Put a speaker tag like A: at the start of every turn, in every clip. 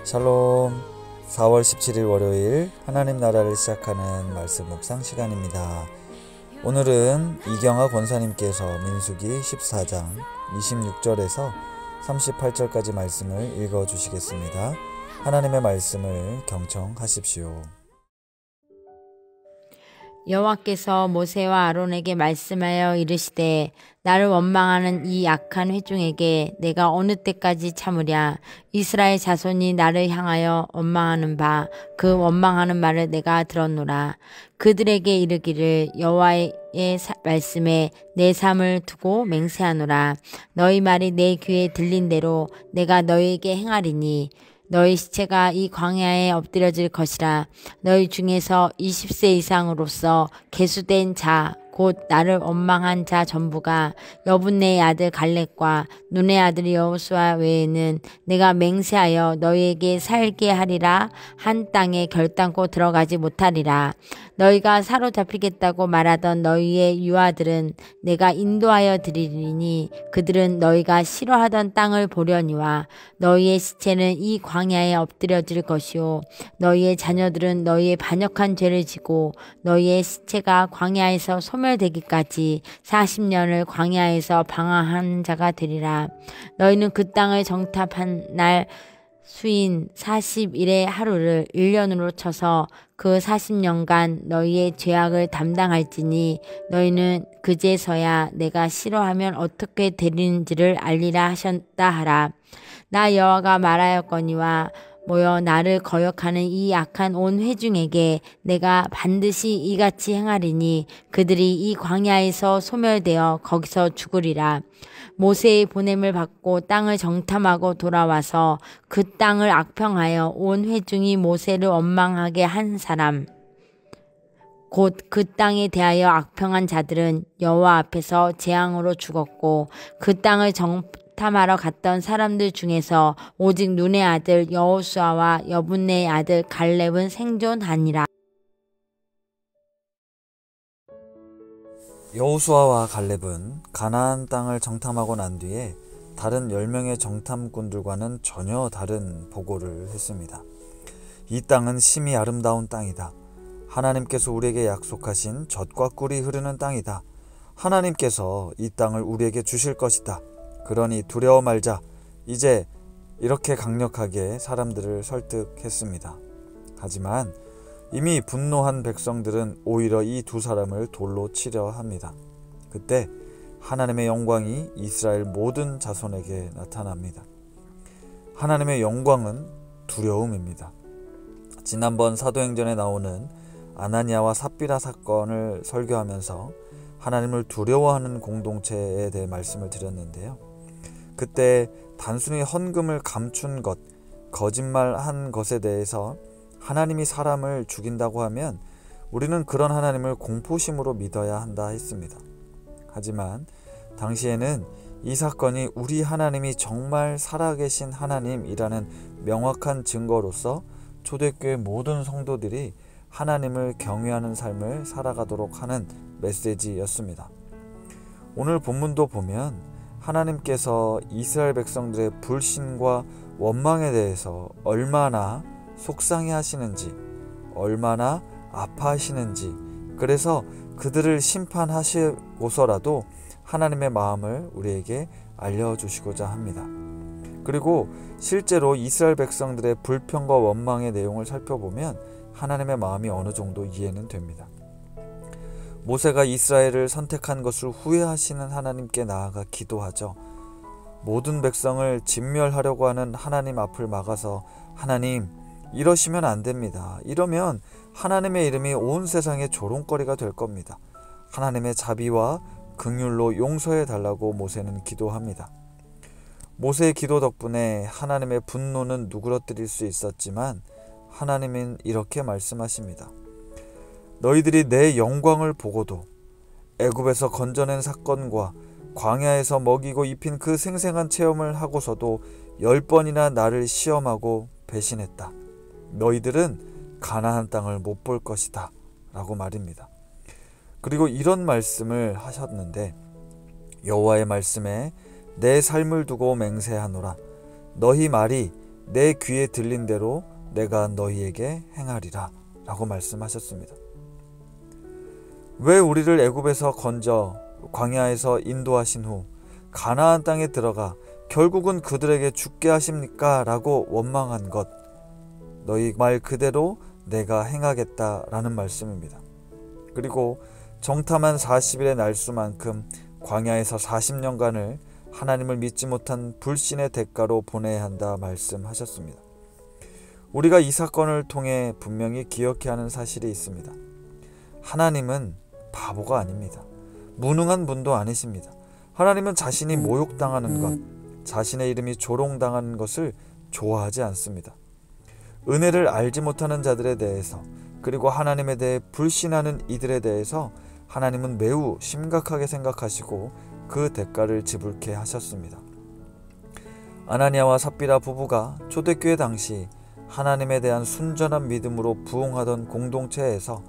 A: 샬롬. 4월 17일 월요일 하나님 나라를 시작하는 말씀 묵상 시간입니다. 오늘은 이경아 권사님께서 민수기 14장 26절에서 38절까지 말씀을 읽어주시겠습니다. 하나님의 말씀을 경청하십시오.
B: 여호와께서 모세와 아론에게 말씀하여 이르시되 나를 원망하는 이 악한 회중에게 내가 어느 때까지 참으랴. 이스라엘 자손이 나를 향하여 원망하는 바 그 원망하는 말을 내가 들었노라. 그들에게 이르기를 여호와의 말씀에 내 삶을 두고 맹세하노라. 너희 말이 내 귀에 들린 대로 내가 너희에게 행하리니 너희 시체가 이 광야에 엎드려질 것이라. 너희 중에서 20세 이상으로서 계수된 자 곧 나를 원망한 자 전부가 여분네의 아들 갈렙과 눈의 아들 여호수아 외에는 내가 맹세하여 너희에게 살게 하리라 한 땅에 결단코 들어가지 못하리라. 너희가 사로잡히겠다고 말하던 너희의 유아들은 내가 인도하여 드리리니 그들은 너희가 싫어하던 땅을 보려니와 너희의 시체는 이 광야에 엎드려질 것이요 너희의 자녀들은 너희의 반역한 죄를 지고 너희의 시체가 광야에서 소멸되기까지 40년을 광야에서 방황하는 자가 되리라. 너희는 그 땅을 정탐한 날 수인 40일의 하루를 1년으로 쳐서 그 40년간 너희의 죄악을 담당할지니 너희는 그제서야 내가 싫어하면 어떻게 되는지를 알리라 하셨다 하라. 나 여호와가 말하였거니와 모여 나를 거역하는 이 악한 온 회중에게 내가 반드시 이같이 행하리니 그들이 이 광야에서 소멸되어 거기서 죽으리라. 모세의 보냄을 받고 땅을 정탐하고 돌아와서 그 땅을 악평하여 온 회중이 모세를 원망하게 한 사람 곧 그 땅에 대하여 악평한 자들은 여호와 앞에서 재앙으로 죽었고 그 땅을 정탐하러 갔던 사람들 중에서 오직 눈의 아들 여호수아와 여분네의 아들 갈렙은 생존하니라.
A: 여호수아와 갈렙은 가나안 땅을 정탐하고 난 뒤에 다른 10명의 정탐꾼들과는 전혀 다른 보고를 했습니다. 이 땅은 심히 아름다운 땅이다. 하나님께서 우리에게 약속하신 젖과 꿀이 흐르는 땅이다. 하나님께서 이 땅을 우리에게 주실 것이다. 그러니 두려워 말자. 이제 이렇게 강력하게 사람들을 설득했습니다. 하지만 이미 분노한 백성들은 오히려 이 두 사람을 돌로 치려 합니다. 그때 하나님의 영광이 이스라엘 모든 자손에게 나타납니다. 하나님의 영광은 두려움입니다. 지난번 사도행전에 나오는 아나니아와 삽비라 사건을 설교하면서 하나님을 두려워하는 공동체에 대해 말씀을 드렸는데요. 그때 단순히 헌금을 감춘 것, 거짓말한 것에 대해서 하나님이 사람을 죽인다고 하면 우리는 그런 하나님을 공포심으로 믿어야 한다 했습니다. 하지만 당시에는 이 사건이 우리 하나님이 정말 살아계신 하나님이라는 명확한 증거로서 초대교회 모든 성도들이 하나님을 경외하는 삶을 살아가도록 하는 메시지였습니다. 오늘 본문도 보면 하나님께서 이스라엘 백성들의 불신과 원망에 대해서 얼마나 속상해 하시는지, 얼마나 아파하시는지, 그래서 그들을 심판하시고서라도 하나님의 마음을 우리에게 알려주시고자 합니다. 그리고 실제로 이스라엘 백성들의 불평과 원망의 내용을 살펴보면 하나님의 마음이 어느 정도 이해는 됩니다. 모세가 이스라엘을 선택한 것을 후회하시는 하나님께 나아가 기도하죠. 모든 백성을 진멸하려고 하는 하나님 앞을 막아서 하나님, 이러시면 안 됩니다. 이러면 하나님의 이름이 온 세상의 조롱거리가 될 겁니다. 하나님의 자비와 긍휼로 용서해 달라고 모세는 기도합니다. 모세의 기도 덕분에 하나님의 분노는 누그러뜨릴 수 있었지만 하나님은 이렇게 말씀하십니다. 너희들이 내 영광을 보고도 애굽에서 건져낸 사건과 광야에서 먹이고 입힌 그 생생한 체험을 하고서도 10번이나 나를 시험하고 배신했다. 너희들은 가나안 땅을 못 볼 것이다 라고 말입니다. 그리고 이런 말씀을 하셨는데 여호와의 말씀에 내 삶을 두고 맹세하노라. 너희 말이 내 귀에 들린 대로 내가 너희에게 행하리라 라고 말씀하셨습니다. 왜 우리를 애굽에서 건져 광야에서 인도하신 후 가나안 땅에 들어가 결국은 그들에게 죽게 하십니까? 라고 원망한 것, 너희 말 그대로 내가 행하겠다 라는 말씀입니다. 그리고 정탐한 40일의 날수만큼 광야에서 40년간을 하나님을 믿지 못한 불신의 대가로 보내야 한다 말씀하셨습니다. 우리가 이 사건을 통해 분명히 기억해야 하는 사실이 있습니다. 하나님은 바보가 아닙니다. 무능한 분도 아니십니다. 하나님은 자신이 모욕당하는 것, 자신의 이름이 조롱당하는 것을 좋아하지 않습니다. 은혜를 알지 못하는 자들에 대해서, 그리고 하나님에 대해 불신하는 이들에 대해서 하나님은 매우 심각하게 생각하시고 그 대가를 지불케 하셨습니다. 아나니아와 삽비라 부부가 초대교회 당시 하나님에 대한 순전한 믿음으로 부흥하던 공동체에서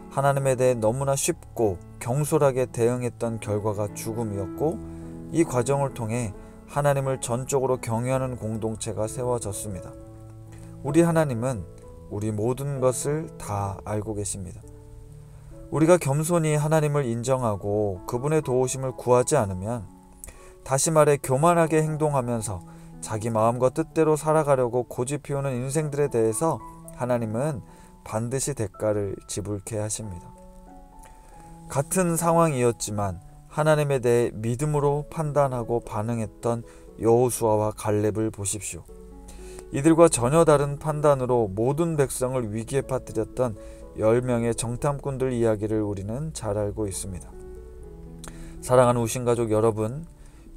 A: 하나님에 대해 너무나 쉽고 경솔하게 대응했던 결과가 죽음이었고, 이 과정을 통해 하나님을 전적으로 경외하는 공동체가 세워졌습니다. 우리 하나님은 우리 모든 것을 다 알고 계십니다. 우리가 겸손히 하나님을 인정하고 그분의 도우심을 구하지 않으면, 다시 말해 교만하게 행동하면서 자기 마음과 뜻대로 살아가려고 고집 피우는 인생들에 대해서 하나님은 반드시 대가를 지불케 하십니다. 같은 상황이었지만 하나님에 대해 믿음으로 판단하고 반응했던 여호수아와 갈렙을 보십시오. 이들과 전혀 다른 판단으로 모든 백성을 위기에 빠뜨렸던 10명의 정탐꾼들 이야기를 우리는 잘 알고 있습니다. 사랑하는 우신가족 여러분,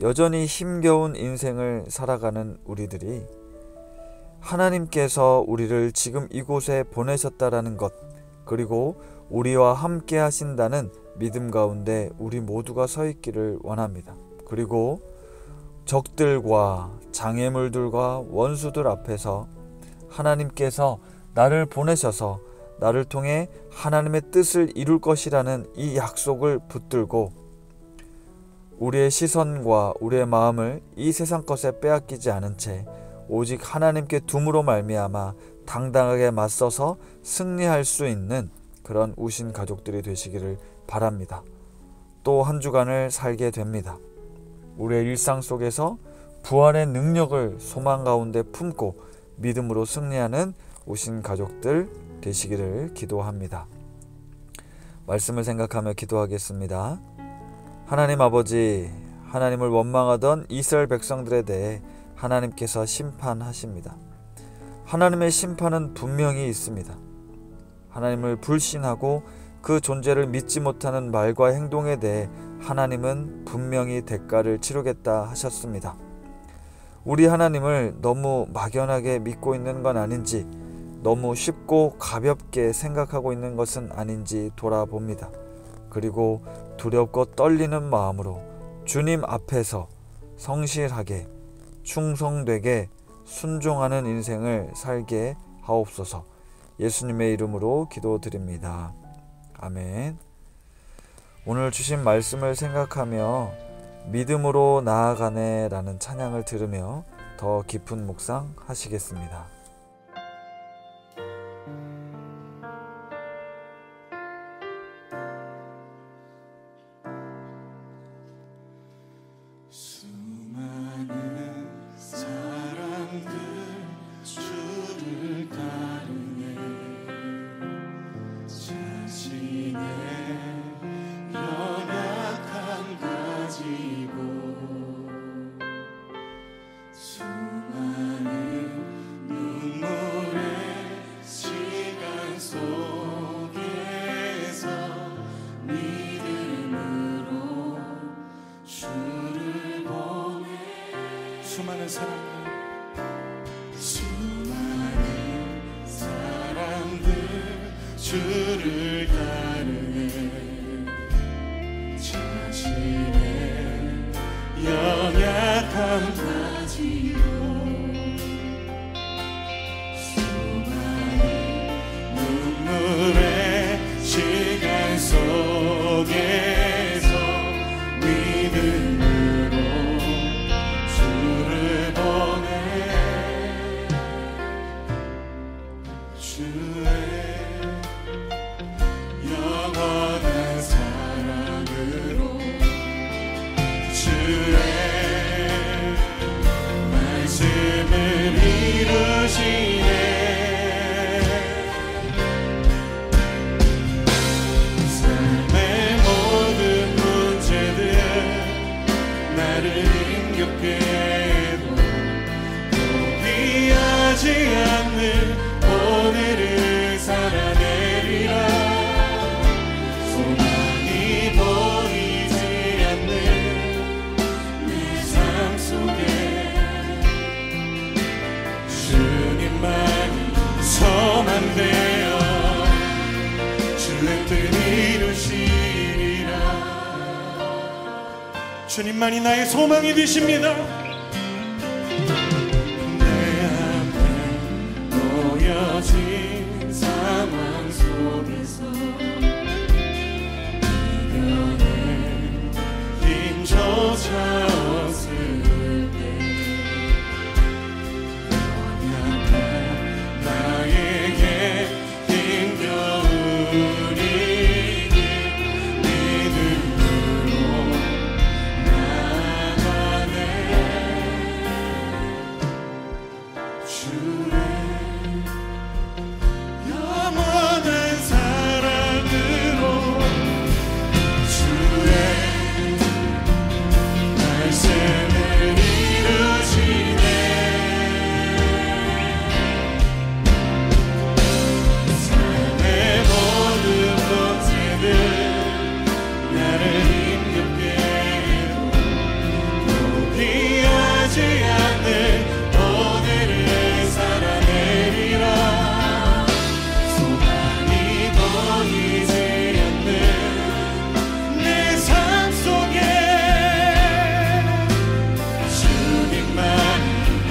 A: 여전히 힘겨운 인생을 살아가는 우리들이 하나님께서 우리를 지금 이곳에 보내셨다라는 것, 그리고 우리와 함께 하신다는 믿음 가운데 우리 모두가 서 있기를 원합니다. 그리고 적들과 장애물들과 원수들 앞에서 하나님께서 나를 보내셔서 나를 통해 하나님의 뜻을 이룰 것이라는 이 약속을 붙들고 우리의 시선과 우리의 마음을 이 세상 것에 빼앗기지 않은 채 오직 하나님께 둠으로 말미암아 당당하게 맞서서 승리할 수 있는 그런 우신 가족들이 되시기를 바랍니다. 또 한 주간을 살게 됩니다. 우리의 일상 속에서 부활의 능력을 소망 가운데 품고 믿음으로 승리하는 우신 가족들 되시기를 기도합니다. 말씀을 생각하며 기도하겠습니다. 하나님 아버지, 하나님을 원망하던 이스라엘 백성들에 대해 하나님께서 심판하십니다. 하나님의 심판은 분명히 있습니다. 하나님을 불신하고 그 존재를 믿지 못하는 말과 행동에 대해 하나님은 분명히 대가를 치르겠다 하셨습니다. 우리 하나님을 너무 막연하게 믿고 있는 건 아닌지, 너무 쉽고 가볍게 생각하고 있는 것은 아닌지 돌아봅니다. 그리고 두렵고 떨리는 마음으로 주님 앞에서 성실하게 충성되게 순종하는 인생을 살게 하옵소서. 예수님의 이름으로 기도드립니다. 아멘. 오늘 주신 말씀을 생각하며 믿음으로 나아가네 라는 찬양을 들으며 더 깊은 묵상 하시겠습니다.
C: 수많은 사람들 주를 따르네. 자신의 연약함 가지고 수많은 눈물의 시간 속에서 믿음으로 주를 보내. 주의 영원한 사랑으로 주의 말씀을 이루시네. 삶의 모든 문제들 나를 힘겹게 해도 포기하지 않는 오늘을 살아내리라. 소망이 보이지 않는 내 삶 속에 주님만이 소망되어 주의 뜻 이루시리라. 주님만이 나의 소망이 되십니다. 내 앞에 놓여진 상황 속에서 이겨낼 힘조차 없을 때 연약한 나에게 힘겨운 일을 믿음으로 나가네. 주의 영원한 사랑으로 주의 말씀을 이루시네. 삶의 모든 문제들 나를 힘겹게 해도 포기하지 않는 오늘을 살아내리라. 소망이 보이지 않는 내 삶 속에 주님만이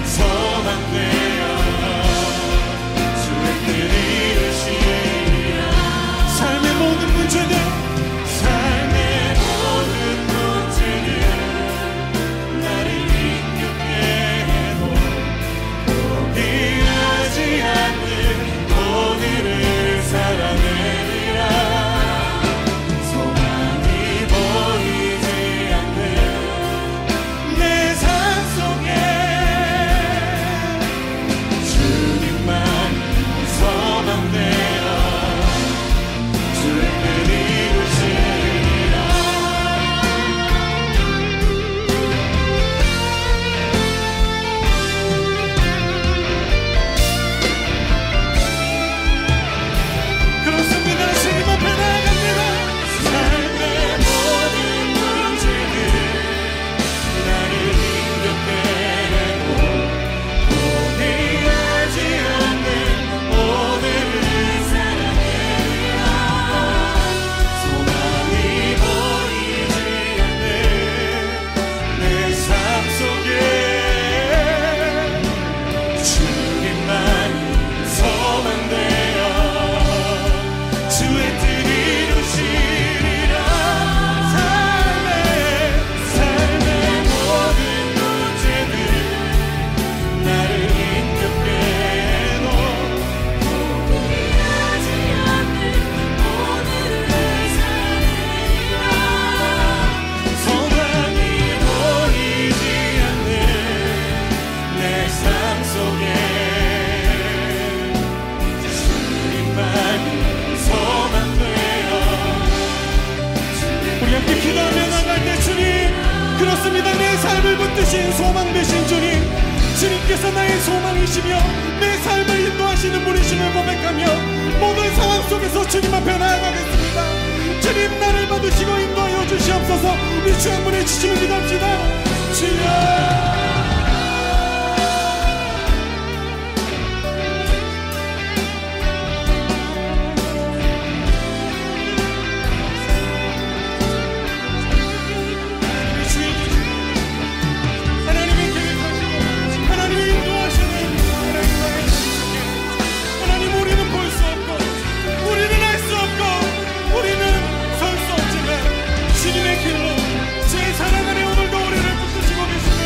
C: 소망되어 주의 뜻 이루시리라. 삶의 모든 문제들 나를 힘겹게 해도 포기하지 않는 오늘을 살아내리라. 소망이 보이지 않는 내 삶 속에 주님만이 소망되어 주의 뜻 이루시리라. 그렇습니다. 주님 앞에 나아갑니다. 삶의 모든 문제들 나를 힘겹게 해도 포기하지 않는 오늘을 살아내리라. 소망이 보이지 않는 내 삶 속에 주님만이 소망되어 주의 뜻 이루시리라. 삶의 모든 문제들 나를 힘겹게 해도 포기하지 않는 오늘을 살아내리라. 소망이 보이지 않는 내 삶 속에 주님만이 소망되어 우리 함께 기도하며 나갈 때 주님, 그렇습니다. 내 삶을 붙드신 소망 되신 주님, 주님께서 나의 소망이시며 내 삶을 인도하시는 분이심을 고백하며 모든 상황 속에서 주님 앞에 나아가겠습니다. 주님, 나를 받으시고 인도하여 주시옵소서. 우리 주 한 분의 주심을 기도합시다. 주여. 하나님의 계획하시고 하나님의 인도하시는 하나님, 우리는 볼 수 없고 우리는 알 수 없고 우리는 설 수 없지만 주님의 길로 제 사랑 안에 오늘도 우리를 붙드시고 계시니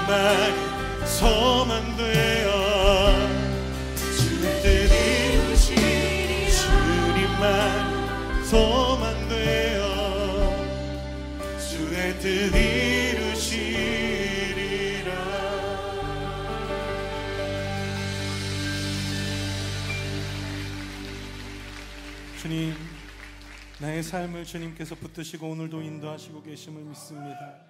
C: 주님만 소망되어 주의 뜻 이루시리라 주님만 소망되어 주의 뜻 이루시리라. 주님, 나의 삶을 주님께서 붙드시고 오늘도 인도하시고 계심을 믿습니다.